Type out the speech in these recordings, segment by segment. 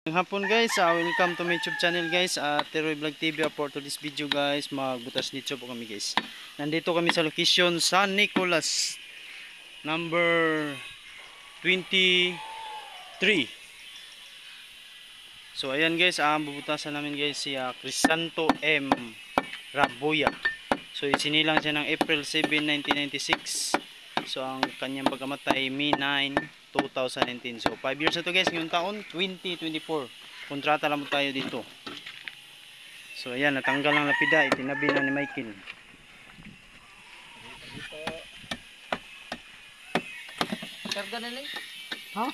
Hapon guys, welcome to my YouTube channel guys, Teroy Vlog TV. For this video guys, magbutas nito po kami guys. Nandito kami sa location San Nicolas number 23. So ayan guys, bubutasan namin guys si Crisanto M. Raboya. So isinilang siya ng April 7, 1996. So ang kanyang pagkamatay May 9, 2010. So 5 years na to guys, ngayong taon 2024. Kontrata lang mo tayo dito. So ayan, natanggal ang lapida, itinabi na ni Michael. Karga na lang. Ha?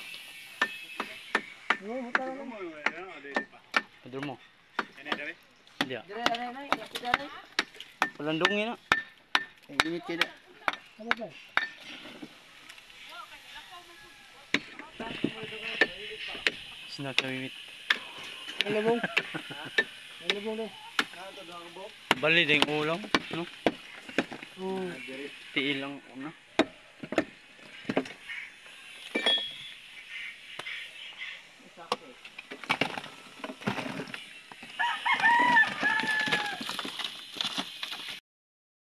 Padro mo. Hindi ah. Dire na lapida na. Palandungin na. Ay init kayo. Ano ba? Snack na wimit. Alabong. Alabong daw. Bali ding ulam, no? Oh. Tiil lang una.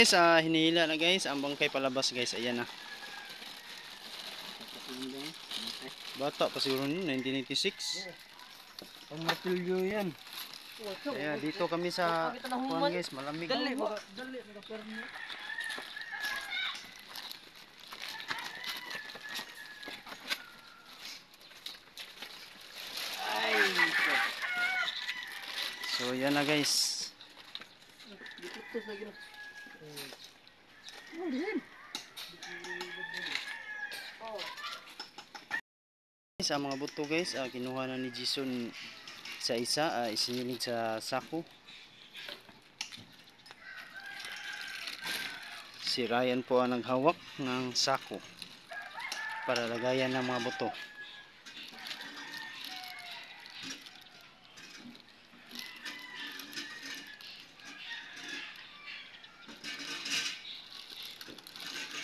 Guys, hinihila na guys, ang bangkay palabas guys, ayan na. Bata pa siguro nun, 1996. Ang matilyo yan. Kaya dito kami sa kuwan guys, malamig. Dali magaperno. So yan na guys. Dito sa gina. Sa mga buto guys, kinuha na ni Jason sa isa, isinilig sa sako. Si Ryan po ang naghawak ng sako para lagayan ng mga buto.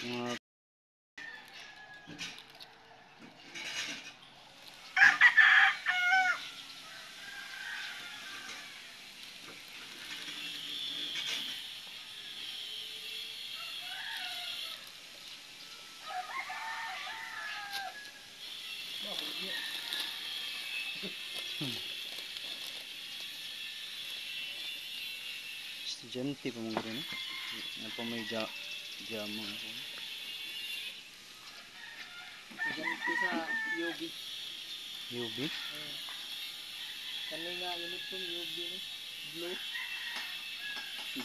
Mga estudyante pa mga rin, na pa may jamang ako. Ganito sa UB. UB? Kanina uniform UB ni. Blue.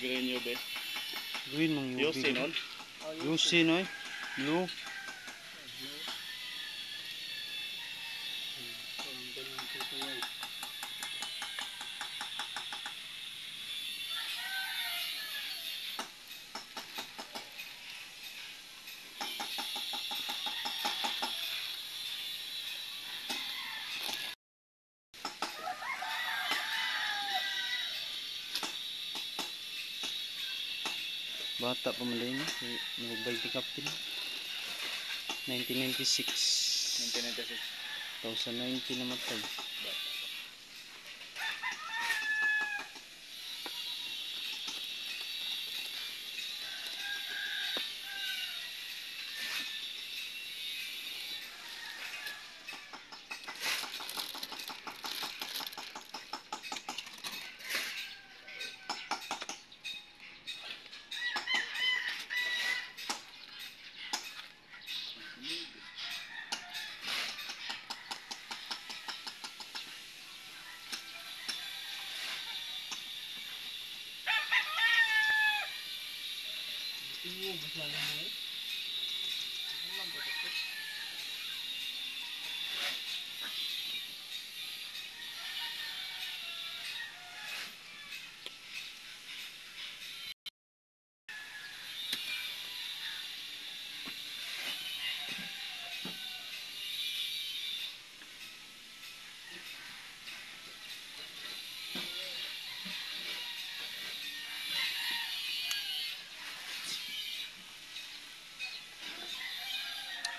Green UB. Green mong UB. Yosin on. Yosin oy. Blue. Bata pa man din, nagbalik ni Captain. 1996. 1996. 2019 namatay. Iyo basta na mo. Ano ba ito?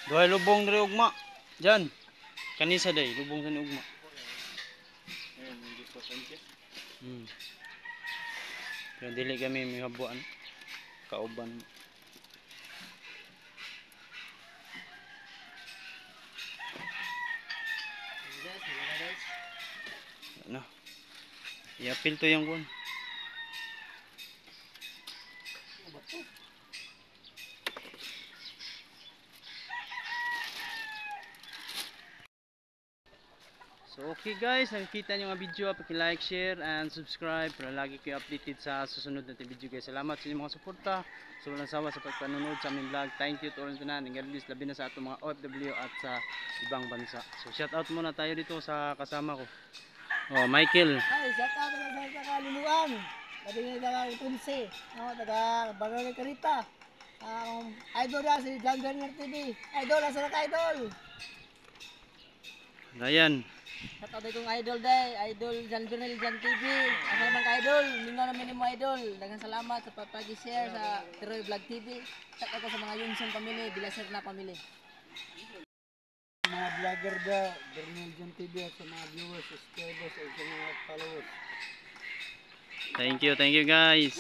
Duhay lubong diri ugma. Diyan. Kanisa day lubong sa ni ugma. Sa Sanchez. Pero dili kami may habuan. Kauban. Guys, wala na guys. Ano? I-appeal to yung kun. Ano ba to? So okay guys, nakikita nyo ang video, paki-like, share, and subscribe para lagi kayo updated sa susunod natin video guys. Salamat sa inyong mga suporta, sa walang sawa sa pagpanonood sa aming vlog. Thank you to all na nag-release, labi na sa atong mga OFW at sa ibang bansa. So shout out muna tayo dito sa kasama ko. Oh, Michael. Ay, shout out na sa Kaliluan. Sabi nga taga Tunse. No, taga Barangay Carita. Idol na si John Berner TV. Idol na sa idol. Ryan. Shout out itong idol day. Idol John Berner John TV. Ano naman ka idol? Mingaw namin mo idol. Daghang salamat sa pag-share sa Tiroy Vlog TV. Shout out ko sa mga Yunson family, Bilaser na family. Mga vlogger daw, Berner John TV at sa mga viewers, subscribers at sa mga followers. Thank you guys.